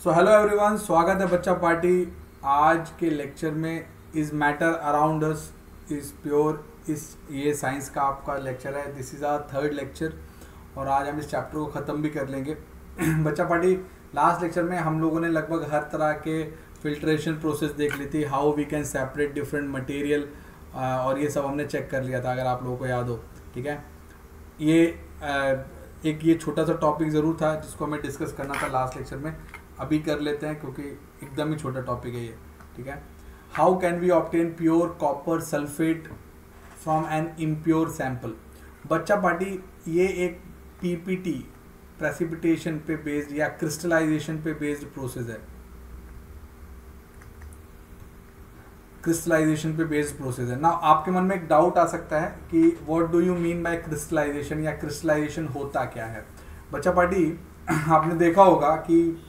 So hello everyone, स्वागत है बच्चा पार्टी। आज के लेक्चर में is matter around us is pure इस ये साइंस का आपका लेक्चर है। This is our third lecture और आज हम इस चैप्टर को ख़त्म भी कर लेंगे। बच्चा पार्टी, लास्ट लेक्चर में हम लोगों ने लगभग हर तरह के फिल्ट्रेशन प्रोसेस देख ली थी, how we can separate different material, और ये सब हमने चेक कर लिया था, अगर आप लोगों को याद हो। ठीक है, ये एक ये छोटा सा टॉपिक ज़रूर था जिसको हमें डिस्कस करना था लास्ट लेक्चर में। अभी कर लेते हैं क्योंकि एकदम ही छोटा टॉपिक है ये। ठीक है, how can we obtain pure copper sulphate from an impure sample. बच्चा पार्टी, ये एक पीपीटी प्रेसिपिटेशन पे बेस्ड या क्रिस्टलाइजेशन पे बेस्ड प्रोसेस है। क्रिस्टलाइजेशन पे बेस्ड प्रोसेस है ना। आपके मन में एक डाउट आ सकता है कि what do you mean by crystallisation, या क्रिस्टलाइजेशन होता क्या है। बच्चा पार्टी, आपने देखा होगा कि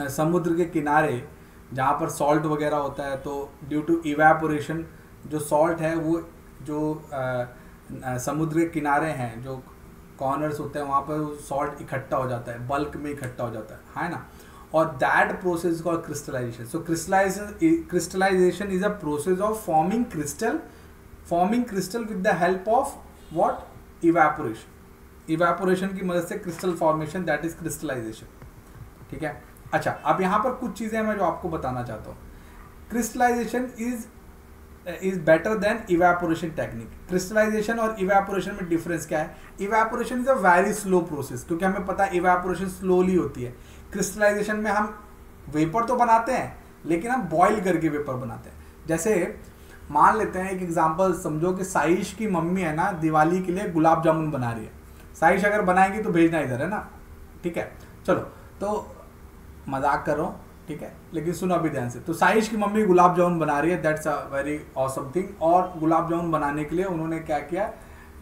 समुद्र के किनारे जहाँ पर सॉल्ट वगैरह होता है, तो ड्यू टू इवेपोरेशन जो सॉल्ट है वो जो समुद्र के किनारे हैं, जो कॉर्नर्स होते हैं, वहाँ पर सॉल्ट इकट्ठा हो जाता है, बल्क में इकट्ठा हो जाता है ना। और that process called crystallisation. So crystallisation is a process of forming crystal with the help of what, evaporation. Evaporation की मदद से crystal formation, that is crystallisation. ठीक है, अच्छा, अब यहाँ पर कुछ चीज़ें मैं जो आपको बताना चाहता हूँ। Crystallisation is better than evaporation technique. Crystallisation और इवेपोरेशन में डिफरेंस क्या है? Evaporation is a very slow process, क्योंकि हमें पता है इवेपोरेशन स्लोली होती है। क्रिस्टलाइजेशन में हम वेपर तो बनाते हैं, लेकिन हम बॉईल करके वेपर बनाते हैं। जैसे मान लेते हैं एक एग्जांपल समझो कि साइश की मम्मी है ना, दिवाली के लिए गुलाब जामुन बना रही है। साइश अगर बनाएगी तो भेजना इधर, है ना। ठीक है, चलो, तो मजाक कर रहा हूँ, ठीक है, लेकिन सुनो अभी ध्यान से। तो साइश की मम्मी गुलाब जामुन बना रही है, that's a very awesome thing. और गुलाब जामुन बनाने के लिए उन्होंने क्या किया,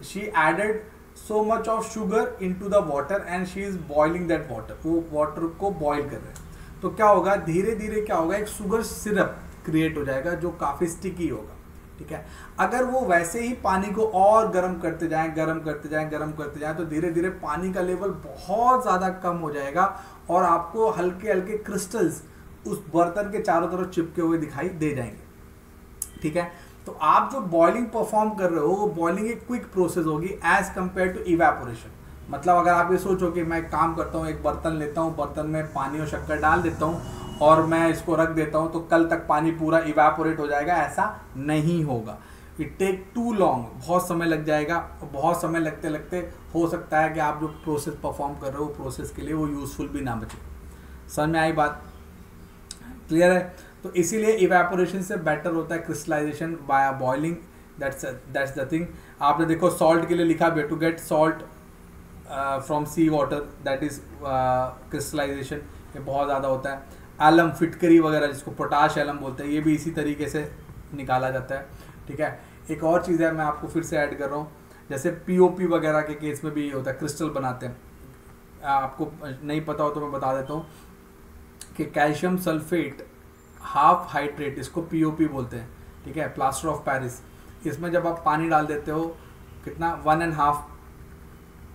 she added so much of sugar into the water and she is boiling that water. वो वाटर को बॉईल कर रहे हैं, तो क्या होगा, धीरे धीरे क्या होगा, एक शुगर सिरप क्रिएट हो जाएगा जो काफ़ी स्टिकी होगा। ठीक है, अगर वो वैसे ही पानी को और गर्म करते जाएं, तो धीरे धीरे पानी का लेवल बहुत ज़्यादा कम हो जाएगा और आपको हल्के हल्के क्रिस्टल्स उस बर्तन के चारों तरफ चिपके हुए दिखाई दे जाएंगे। ठीक है, तो आप जो बॉइलिंग परफॉर्म कर रहे हो, वो बॉइलिंग एक क्विक प्रोसेस होगी एज कंपेयर टू इवेपोरेशन। मतलब अगर आप ये सोचो कि मैं एक काम करता हूँ, एक बर्तन लेता हूँ, बर्तन में पानी और शक्कर डाल देता हूँ और मैं इसको रख देता हूँ, तो कल तक पानी पूरा इवेपोरेट हो जाएगा, ऐसा नहीं होगा। इट टेक टू लॉन्ग, बहुत समय लग जाएगा। बहुत समय लगते लगते हो सकता है कि आप जो प्रोसेस परफॉर्म कर रहे हो, प्रोसेस के लिए वो यूजफुल भी ना बचे। समझ में आई बात? क्लियर है? तो इसीलिए इवेपोरेशन से बेटर होता है crystallisation by boiling. That's the thing. आपने देखो सॉल्ट के लिए लिखा है to get salt from sea water, that is crystallisation. ये बहुत ज़्यादा होता है। एलम, फिटकरी वगैरह जिसको पोटाश एलम बोलते हैं, ये भी इसी तरीके से निकाला जाता है। ठीक है, एक और चीज़ है, मैं आपको फिर से ऐड कर रहा हूँ, जैसे पीओपी वगैरह के केस में भी ये होता है, क्रिस्टल बनाते हैं। आपको नहीं पता हो तो मैं बता देता हूँ कि कैल्शियम सल्फेट हाफ हाइड्रेट, इसको पीओपी बोलते हैं। ठीक है, प्लास्टर ऑफ पेरिस। इसमें जब आप पानी डाल देते हो, कितना, 1.5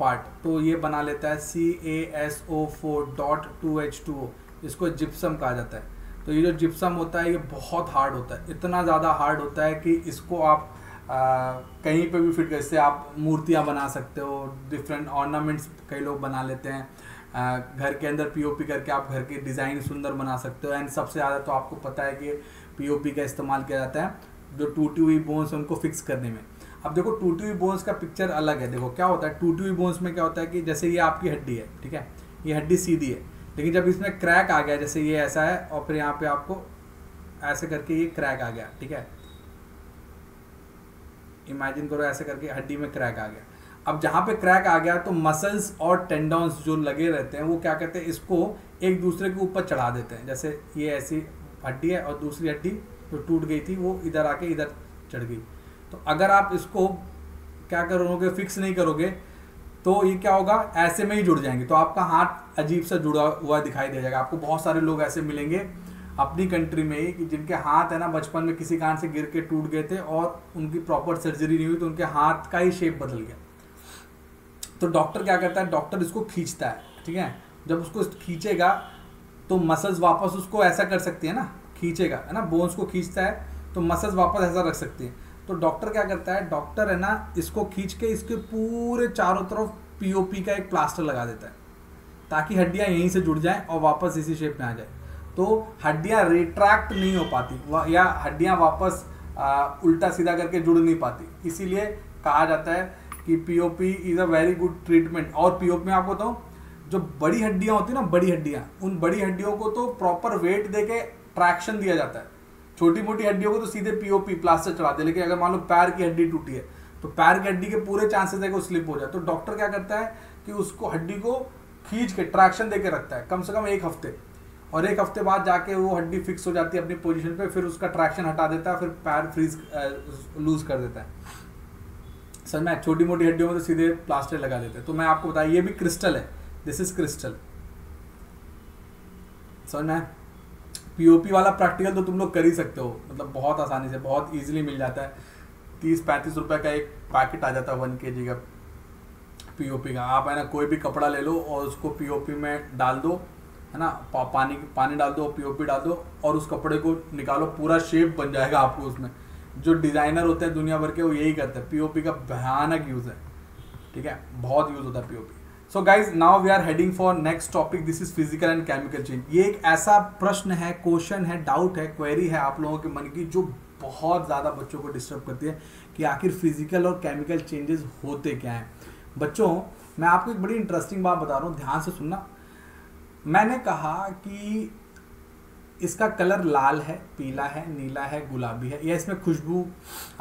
पार्ट, तो ये बना लेता है CaSO4.2H2O, इसको जिप्सम कहा जाता है। तो ये जो जिप्सम होता है ये बहुत हार्ड होता है, इतना ज़्यादा हार्ड होता है कि इसको आप कहीं पे भी फिट कर, इससे आप मूर्तियाँ बना सकते हो, डिफरेंट ऑर्नामेंट्स कई लोग बना लेते हैं। घर के अंदर पीओपी करके आप घर के डिज़ाइन सुंदर बना सकते हो। एंड सबसे ज़्यादा तो आपको पता है कि पीओपी का इस्तेमाल किया जाता है जो टूटी हुई बोन्स उनको फिक्स करने में। अब देखो, टूटी हुई बोन्स का पिक्चर अलग है। देखो क्या होता है, टूटी हुई बोन्स में क्या होता है कि जैसे ये आपकी हड्डी है, ठीक है, ये हड्डी सीधी है, लेकिन जब इसमें क्रैक आ गया, जैसे ये ऐसा है और फिर यहाँ पे आपको ऐसे करके ये क्रैक आ गया, ठीक है, इमेजिन करो ऐसे करके हड्डी में क्रैक आ गया। अब जहाँ पे क्रैक आ गया तो मसल्स और टेंडन्स जो लगे रहते हैं, वो क्या कहते हैं, इसको एक दूसरे के ऊपर चढ़ा देते हैं। जैसे ये ऐसी हड्डी है और दूसरी हड्डी जो टूट गई थी वो इधर आके इधर चढ़ गई। तो अगर आप इसको क्या करोगे, फिक्स नहीं करोगे, तो ये क्या होगा, ऐसे में ही जुड़ जाएंगे। तो आपका हाथ अजीब सा जुड़ा हुआ दिखाई दे जाएगा। आपको बहुत सारे लोग ऐसे मिलेंगे अपनी कंट्री में ही कि जिनके हाथ है ना, बचपन में किसी कारण से गिर के टूट गए थे और उनकी प्रॉपर सर्जरी नहीं हुई, तो उनके हाथ का ही शेप बदल गया। तो डॉक्टर क्या करता है, डॉक्टर इसको खींचता है। ठीक है, जब उसको खींचेगा तो मसल्स वापस उसको ऐसा कर सकती है ना, खींचेगा है ना, बोन्स को खींचता है तो मसल्स वापस ऐसा रख सकती है। तो डॉक्टर क्या करता है, डॉक्टर है ना इसको खींच के इसके पूरे चारों तरफ पीओपी का एक प्लास्टर लगा देता है ताकि हड्डियां यहीं से जुड़ जाएं और वापस इसी शेप में आ जाए। तो हड्डियां रिट्रैक्ट नहीं हो पाती या हड्डियां वापस उल्टा सीधा करके जुड़ नहीं पाती। इसीलिए कहा जाता है कि POP is a very good treatment. और पीओपी में आपको बताऊँ, जो बड़ी हड्डियां होती है ना, बड़ी हड्डियां, उन बड़ी हड्डियों को तो प्रॉपर वेट दे के ट्रैक्शन दिया जाता है। छोटी मोटी हड्डियों को तो सीधे पीओपी प्लास्टर चढ़ाते हैं। लेकिन अगर मान लो पैर की हड्डी टूटी है तो पैर की हड्डी के पूरे चांसेस है कि वो स्लिप हो जाए। तो डॉक्टर क्या करता है कि उसको हड्डी को खींच के ट्रैक्शन दे के रखता है कम से कम 1 हफ्ते, और 1 हफ्ते बाद जाके वो हड्डी फिक्स हो जाती है अपनी पोजीशन पे, फिर उसका ट्रैक्शन हटा देता है, फिर पैर फ्रीज लूज कर देता है। सर मैं छोटी मोटी हड्डियों में तो सीधे प्लास्टर लगा देते हैं। तो मैं आपको बताया ये भी क्रिस्टल है, दिस इज क्रिस्टल। सर मैं पीओपी वाला प्रैक्टिकल तो तुम लोग कर ही सकते हो, मतलब बहुत आसानी से, बहुत इजीली मिल जाता है। 30-35 रुपए का एक पैकेट आ जाता है 1 kg का पीओपी का। आप है ना कोई भी कपड़ा ले लो और उसको पीओपी में डाल दो, है ना, पानी डाल दो, पीओपी डाल दो और उस कपड़े को निकालो, पूरा शेप बन जाएगा आपको उसमें। जो डिज़ाइनर होते हैं दुनिया भर के वो यही करते हैं। पीओपी का भयानक यूज़ है, ठीक है, बहुत यूज़ होता है POP. So guys now we are heading for next topic, this is physical and chemical change. ये एक ऐसा प्रश्न है, क्वेश्चन है, डाउट है, क्वेरी है आप लोगों के मन की जो बहुत ज़्यादा बच्चों को डिस्टर्ब करती है कि आखिर फिजिकल और केमिकल चेंजेस होते क्या हैं। बच्चों मैं आपको एक बड़ी इंटरेस्टिंग बात बता रहा हूँ, ध्यान से सुनना। मैंने कहा कि इसका कलर लाल है, पीला है, नीला है, गुलाबी है, या इसमें खुशबू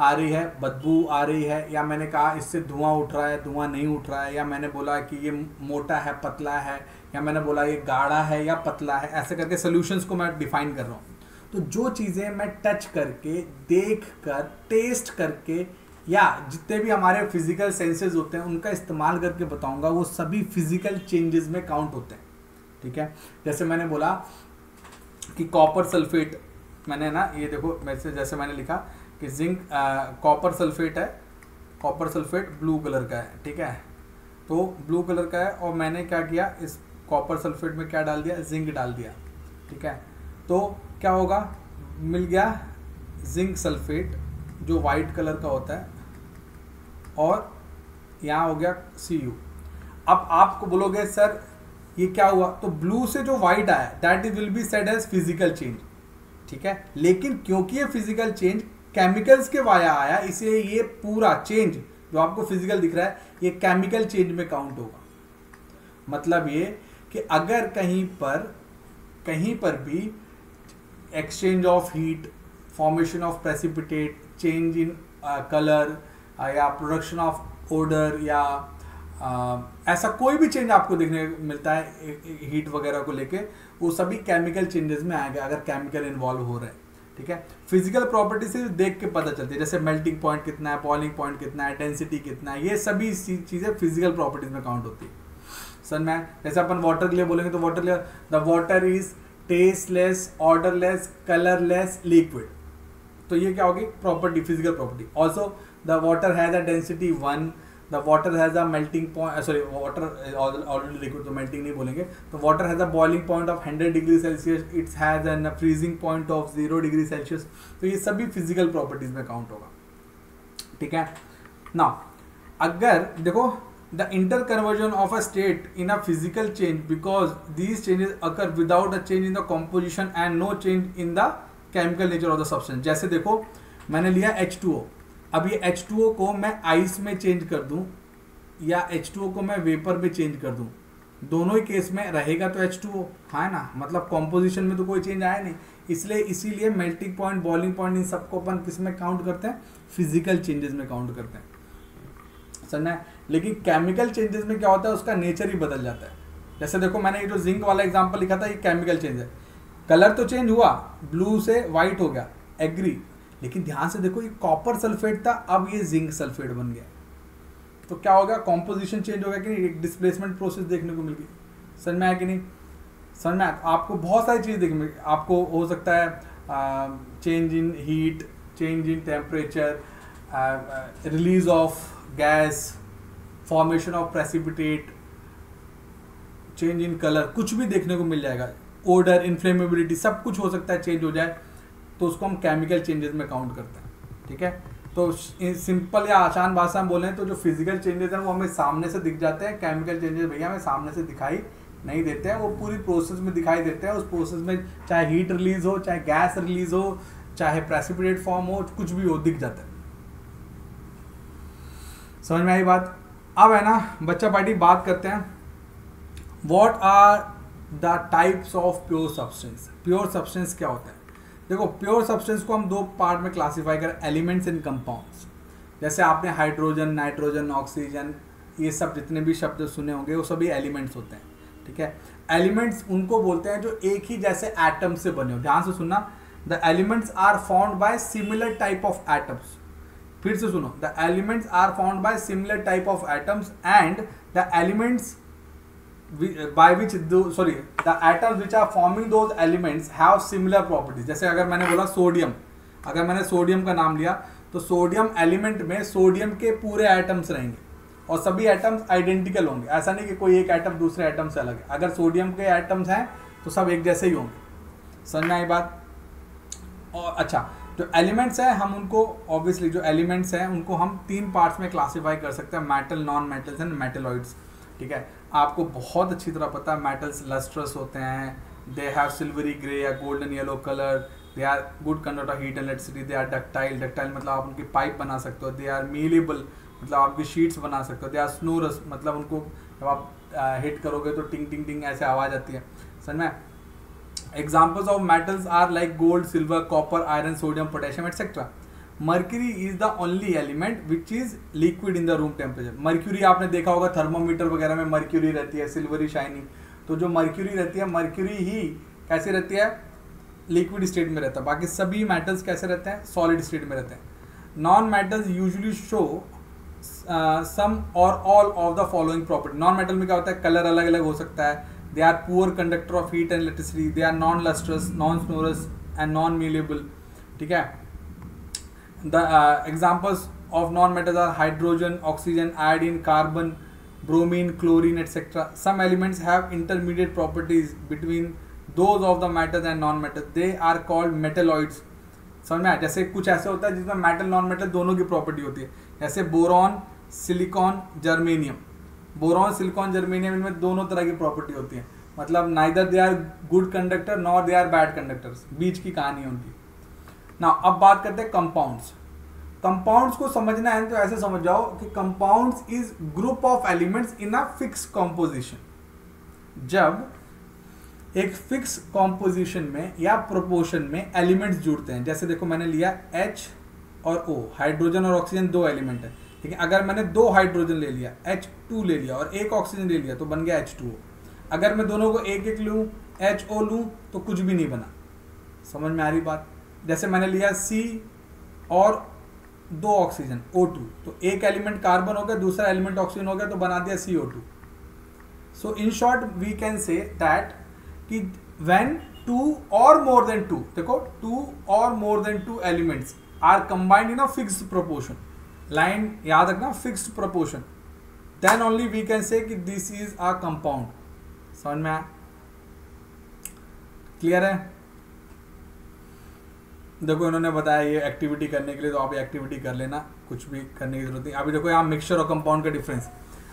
आ रही है, बदबू आ रही है, या मैंने कहा इससे धुआं उठ रहा है, धुआं नहीं उठ रहा है, या मैंने बोला कि ये मोटा है, पतला है, या मैंने बोला ये गाढ़ा है या पतला है। ऐसे करके सॉल्यूशंस को मैं डिफाइन कर रहा हूँ। तो जो चीज़ें मैं टच करके, देख कर, टेस्ट करके, या जितने भी हमारे फिजिकल सेंसेस होते हैं उनका इस्तेमाल करके बताऊँगा, वो सभी फिजिकल चेंजेस में काउंट होते हैं, ठीक है। जैसे मैंने बोला कि कॉपर सल्फेट, मैंने ना ये देखो वैसे जैसे मैंने लिखा कि जिंक कॉपर सल्फेट है, कॉपर सल्फेट ब्लू कलर का है, ठीक है, तो ब्लू कलर का है, और मैंने क्या किया, इस कॉपर सल्फेट में क्या डाल दिया, जिंक डाल दिया, ठीक है। तो क्या होगा, मिल गया जिंक सल्फेट जो वाइट कलर का होता है, और यहाँ हो गया Cu। अब आपको बोलोगे सर ये क्या हुआ, तो ब्लू से जो व्हाइट आया that is will be said as physical change, ठीक है। लेकिन क्योंकि ये फिजिकल चेंज केमिकल्स के वाया आया, इसलिए ये पूरा चेंज जो आपको फिजिकल दिख रहा है ये केमिकल चेंज में काउंट होगा। मतलब ये कि अगर कहीं पर भी exchange of heat, formation of precipitate, change in colour या प्रोडक्शन ऑफ ओडर, या ऐसा कोई भी चेंज आपको देखने को मिलता है हीट वगैरह को लेके, वो सभी केमिकल चेंजेस में आएगा अगर केमिकल इन्वॉल्व हो रहे हैं, ठीक है। फिजिकल प्रॉपर्टी से देख के पता चलती है, जैसे मेल्टिंग पॉइंट कितना है, बॉइलिंग पॉइंट कितना है, डेंसिटी कितना है, ये सभी चीज़ें फिजिकल प्रॉपर्टीज में काउंट होती है। सर मैं जैसे अपन वाटर के लिए बोलेंगे तो water, the water is tasteless, odourless, colourless liquid, तो ये क्या होगी, property, physical property. Also the water has a density 1, the water has a melting point, sorry water is already liquid तो melting नहीं बोलेंगे, तो water has a boiling point of 100 degree Celsius, it has a freezing point of 0 degree Celsius। तो ये सभी physical properties में count होगा, ठीक है। now अगर देखो the interconversion of a state in a physical change because these changes occur without a change in the composition and no change in the chemical nature of the substance। जैसे देखो मैंने लिया H2O, अब ये H2O को मैं ice में change कर दूं या H2O को मैं वेपर में चेंज कर दूं, दोनों ही केस में रहेगा तो H2O, है ना, मतलब कॉम्पोजिशन में तो कोई चेंज आया नहीं, इसीलिए मेल्टिंग पॉइंट, बॉइलिंग पॉइंट, इन सबको अपन किस में काउंट करते हैं, फिजिकल चेंजेस में काउंट करते हैं, समझना है। लेकिन केमिकल चेंजेस में क्या होता है, उसका नेचर ही बदल जाता है। जैसे देखो मैंने ये जो जिंक वाला एग्जाम्पल लिखा था, ये केमिकल चेंज है, कलर तो चेंज हुआ, ब्लू से वाइट हो गया, एग्री, लेकिन ध्यान से देखो ये कॉपर सल्फेट था, अब ये जिंक सल्फेट बन गया, तो क्या होगा, कॉम्पोजिशन चेंज हो गया कि नहीं, एक डिस्प्लेसमेंट प्रोसेस देखने को मिल गई। समझ में आया कि नहीं, समझ में आया। आपको बहुत सारी चीज़ देखने में, आपको हो सकता है change in heat, change in temperature, release of gas, formation of precipitate, change in colour, कुछ भी देखने को मिल जाएगा। ओडर, इन्फ्लेमेबिलिटी, सब कुछ हो सकता है चेंज हो जाए, तो उसको हम केमिकल चेंजेस में काउंट करते हैं, ठीक है। तो सिंपल या आसान भाषा में बोलें तो जो फिजिकल चेंजेस हैं वो हमें सामने से दिख जाते हैं, केमिकल चेंजेस भैया हमें सामने से दिखाई नहीं देते हैं, वो पूरी प्रोसेस में दिखाई देते हैं। उस प्रोसेस में चाहे हीट रिलीज हो, चाहे गैस रिलीज हो, चाहे प्रेसिपिटेट फॉर्म हो, कुछ भी हो, दिख जाता है। समझ में आई बात? अब है ना बच्चा पार्टी, बात करते हैं what are the types of pure substance. Pure substance क्या होता है? देखो, प्योर सब्सटेंस को हम दो पार्ट में क्लासीफाई करें, एलिमेंट्स एंड कंपाउंड्स। जैसे आपने हाइड्रोजन, नाइट्रोजन, ऑक्सीजन, ये सब जितने भी शब्द सुने होंगे वो सभी एलिमेंट्स होते हैं, ठीक है। एलिमेंट्स उनको बोलते हैं जो एक ही जैसे एटम से बने हो। ध्यान से सुनना, the elements are found by similar type of atoms. फिर से सुनो, the elements are found by similar type of atoms and the elements by which the atoms which are forming those elements have similar properties। जैसे अगर मैंने बोला sodium, अगर मैंने sodium का नाम लिया तो सोडियम एलिमेंट में सोडियम के पूरे एटम्स रहेंगे और सभी एटम्स आइडेंटिकल होंगे। ऐसा नहीं कि कोई एक एटम दूसरे एटम से अलग है। अगर सोडियम के एटम्स हैं तो सब एक जैसे ही होंगे। समझ में आई बात? और अच्छा, जो एलिमेंट्स हैं हम उनको ऑब्वियसली, जो एलिमेंट्स हैं उनको हम तीन पार्ट्स में क्लासीफाई कर सकते हैं, metal, non metals and metalloids, ठीक है। आपको बहुत अच्छी तरह पता है मेटल्स लस्ट्रस होते हैं, दे हैव सिल्वरी ग्रे या golden yellow colour, they are good conductor of heat and electricity, they are ductile, ductile मतलब आप उनकी पाइप बना सकते हो, दे आर मीलेबल मतलब आपकी शीट्स बना सकते हो, दे आर स्नोरस मतलब उनको जब आप हिट करोगे तो टिंग टिंग टिंग ऐसे आवाज़ आती है। समझ में? Examples of metals are like gold, silver, copper, iron, sodium, potassium etcetera. Mercury is the only element which is liquid in the room temperature. Mercury आपने देखा होगा थर्मोमीटर वगैरह में मर्क्यूरी रहती है, सिल्वरी शाइनिंग। तो जो मर्क्यूरी रहती है, मर्क्यूरी ही कैसी रहती है? लिक्विड स्टेट में रहता है। बाकी सभी मेटल्स कैसे रहते हैं? सॉलिड स्टेट में रहते हैं। Non metals usually show some or all of the following property. Non metal में क्या होता है? कलर अलग अलग हो सकता है, they are poor conductor of heat and electricity, they are non lustrous, non sonorous and non malleable, ठीक है। The examples of non-metals are hydrogen, oxygen, iodine, carbon, bromine, chlorine, etc. Some elements have intermediate properties between those of the metals and non-metals. They are called metalloids. समझ में आया? जैसे कुछ ऐसे होता है जिसमें मेटल नॉन मेटल दोनों की प्रॉपर्टी होती है, जैसे boron, silicon, germanium. Boron, silicon, germanium, इनमें दोनों तरह की प्रॉपर्टी होती है। मतलब neither they are good conductor nor they are bad conductors, बीच की कहानी है उनकी ना। अब बात करते हैं कंपाउंड्स। कंपाउंड्स को समझना है तो ऐसे समझ जाओ कि compounds is group of elements in a fix composition. जब एक फिक्स कॉम्पोजिशन में या प्रोपोर्शन में एलिमेंट्स जुड़ते हैं, जैसे देखो मैंने लिया H और O, हाइड्रोजन और ऑक्सीजन दो एलिमेंट है, ठीक है। अगर मैंने दो हाइड्रोजन ले लिया, H2 ले लिया और एक ऑक्सीजन ले लिया तो बन गया H2O। अगर मैं दोनों को एक एक लूँ, HO लूँ तो कुछ भी नहीं बना। समझ में आ रही बात? जैसे मैंने लिया C और दो ऑक्सीजन O2, तो एक एलिमेंट कार्बन हो गया, दूसरा एलिमेंट ऑक्सीजन हो गया, तो बना दिया CO2। So in short we can say that कि व्हेन टू और मोर देन टू, देखो टू और more than two elements are combined in a fixed proportion, line याद रखना, fixed proportion, then only we can say कि this is a compound. समझ में आया? क्लियर है? देखो इन्होंने बताया ये एक्टिविटी करने के लिए, तो आप ये एक्टिविटी कर लेना, कुछ भी करने की जरूरत नहीं। अभी देखो यहाँ मिक्सचर और कंपाउंड का डिफरेंस।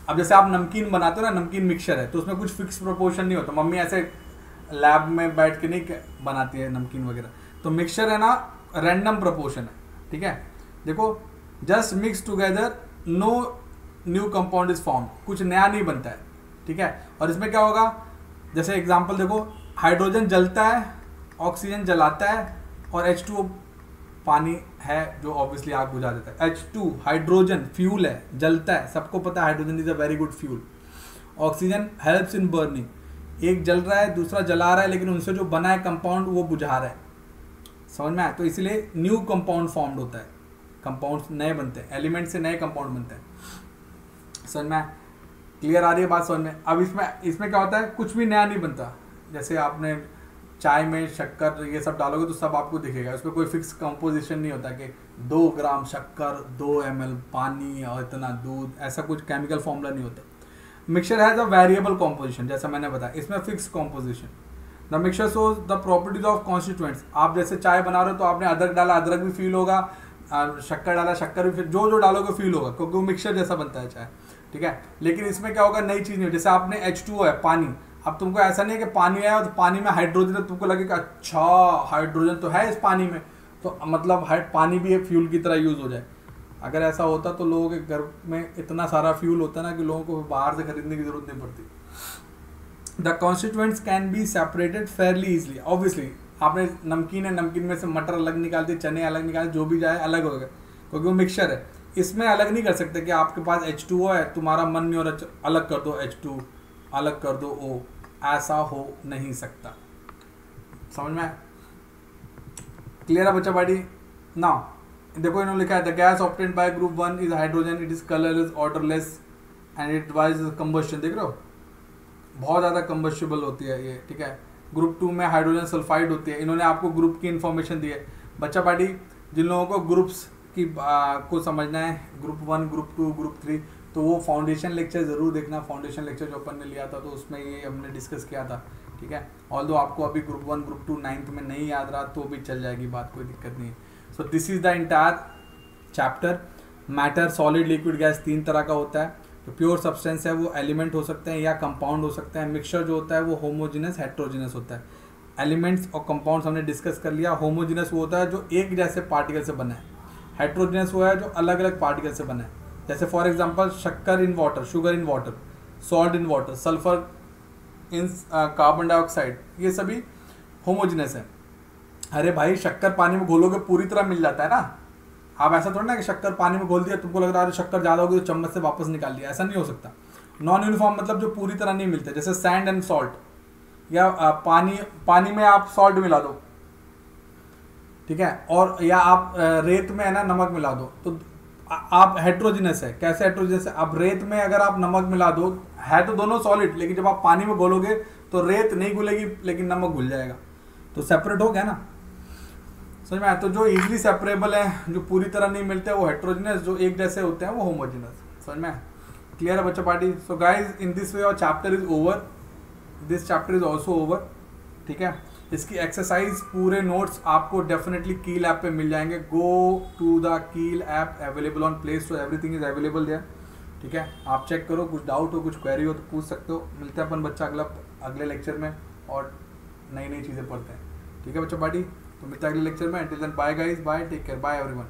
अब जैसे आप नमकीन बनाते हो ना, नमकीन मिक्सचर है तो उसमें कुछ फिक्स प्रोपोर्शन नहीं होता। मम्मी ऐसे लैब में बैठ के नहीं बनाती है नमकीन वगैरह। तो मिक्सचर है ना, रैंडम प्रोपोर्शन है, ठीक है। देखो just mix together, no new compound is form, कुछ नया नहीं बनता है, ठीक है। और इसमें क्या होगा, जैसे एग्जाम्पल देखो, हाइड्रोजन जलता है, ऑक्सीजन जलाता है और H2O पानी है जो ऑब्वियसली आग बुझा देता है। H2 हाइड्रोजन फ्यूल है, जलता है, सबको पता है hydrogen is a very good fuel. Oxygen helps in burning, एक जल रहा है दूसरा जला रहा है, लेकिन उनसे जो बना है कंपाउंड वो बुझा रहा है। समझ में आया? तो इसलिए न्यू कंपाउंड फॉर्म्ड होता है, कंपाउंड्स नए बनते हैं, एलिमेंट से नए कंपाउंड बनते हैं। समझ में आया? क्लियर आ रही है बात समझ में? अब इसमें क्या होता है, कुछ भी नया नहीं बनता। जैसे आपने चाय में शक्कर ये सब डालोगे तो सब आपको दिखेगा, उसमें कोई फिक्स कंपोजिशन नहीं होता कि 2 ग्राम शक्कर, 2 ml पानी और इतना दूध, ऐसा कुछ केमिकल फॉर्मूला नहीं होता। Mixture has a variable composition, जैसा मैंने बताया, इसमें fix composition. The mixture shows the properties of constituents. आप जैसे चाय बना रहे हो तो आपने अदरक डाला, अदरक भी फील होगा, शक्कर डाला, शक्कर भी, जो जो डालोगे फील होगा, क्योंकि वो मिक्सचर जैसा बनता है चाय, ठीक है। लेकिन इसमें क्या होगा, नई चीज़ नहीं, जैसे आपने H2O है पानी, अब तुमको ऐसा नहीं है कि पानी आया तो पानी में हाइड्रोजन है, तुमको लगेगा अच्छा हाइड्रोजन तो है इस पानी में, तो मतलब पानी भी एक फ्यूल की तरह यूज़ हो जाए। अगर ऐसा होता तो लोगों के घर में इतना सारा फ्यूल होता ना कि लोगों को बाहर से खरीदने की जरूरत नहीं पड़ती। The constituents can be separated Fairlie easily. Obviously आपने नमकीन है, नमकीन में से मटर अलग निकाल दिए, चने अलग निकाल, जो भी जाए अलग हो गए, क्योंकि वो मिक्सचर है। इसमें अलग नहीं कर सकते कि आपके पास H2O है, तुम्हारा मन नहीं हो रहा अलग कर दो H2, अलग कर दो O, ऐसा हो नहीं सकता। समझ में? क्लियर है बच्चा पार्टी? ना देखो इन्होंने लिखा है the gas obtained by group 1 is hydrogen, it is colourless, odourless and it wise combustion. देख रहे हो, बहुत ज़्यादा कंबस्टिबल होती है ये, ठीक है। ग्रुप 2 में हाइड्रोजन सल्फाइड होती है। इन्होंने आपको ग्रुप की इन्फॉर्मेशन दी है बच्चा पार्टी। जिन लोगों को ग्रुप्स की को समझना है, ग्रुप 1, ग्रुप 2, ग्रुप 3, तो वो फाउंडेशन लेक्चर ज़रूर देखना। फाउंडेशन लेक्चर जो अपन ने लिया था तो उसमें ये हमने डिस्कस किया था, ठीक है। ऑल्दो आपको अभी ग्रुप 1, ग्रुप 2 9th में नहीं याद रहा तो भी चल जाएगी बात, कोई दिक्कत नहीं है। So this is the entire chapter. Matter, solid, liquid, gas 3 तरह का होता है। जो प्योर सब्सटेंस है वो एलिमेंट हो सकते हैं या कंपाउंड हो सकते हैं। मिक्सचर जो होता है वो होमोजिनस, हेट्रोजिनस होता है। एलिमेंट्स और कंपाउंड्स हमने डिस्कस कर लिया। होमोजिनस वो होता है जो एक जैसे पार्टिकल से बना है। हेट्रोजिनस वो है जो अलग अलग पार्टिकल से बना है। जैसे फॉर एग्जांपल शक्कर in water, sugar in water, salt in water, sulphur in carbon dioxide, ये सभी होमोजिनस है। अरे भाई शक्कर पानी में घोलोगे पूरी तरह मिल जाता है ना। आप ऐसा थोड़ा ना कि शक्कर पानी में घोल दिया, तुमको लग रहा है शक्कर ज़्यादा होगी तो चम्मच से वापस निकाल लिया, ऐसा नहीं हो सकता। नॉन यूनिफॉर्म मतलब जो पूरी तरह नहीं मिलते, जैसे सैंड एंड सॉल्ट, या पानी में आप सॉल्ट मिला दो, ठीक है, और या आप रेत में है ना नमक मिला दो, तो आप हेट्रोजिनस है। कैसे हेट्रोजिनस है? अब रेत में अगर आप नमक मिला दो, है तो दोनों सॉलिड, लेकिन जब आप पानी में घोलोगे तो रेत नहीं घुलेगी लेकिन नमक घुल जाएगा, तो सेपरेट हो गया ना। समझ में आया? तो जो इजीली सेपरेबल है, जो पूरी तरह नहीं मिलते वो हेट्रोजिनस, जो एक जैसे होते हैं वो होमोजिनस। समझ में आया? क्लियर है बच्चा party? So guys in this way our chapter is over, this chapter is also over, ठीक है। इसकी एक्सरसाइज पूरे नोट्स आपको डेफिनेटली कील ऐप पे मिल जाएंगे। Go to the Keel app, available on Play Store, everything is available there, ठीक है। आप चेक करो, कुछ डाउट हो, कुछ क्वेरी हो तो पूछ सकते हो। मिलते हैं अपन बच्चा अगले लेक्चर में और नई नई चीज़ें पढ़ते हैं, ठीक है बच्चा पार्टी। तो मिलते हैं अगले लेक्चर में। Till then bye guys, bye, take care, bye everyone.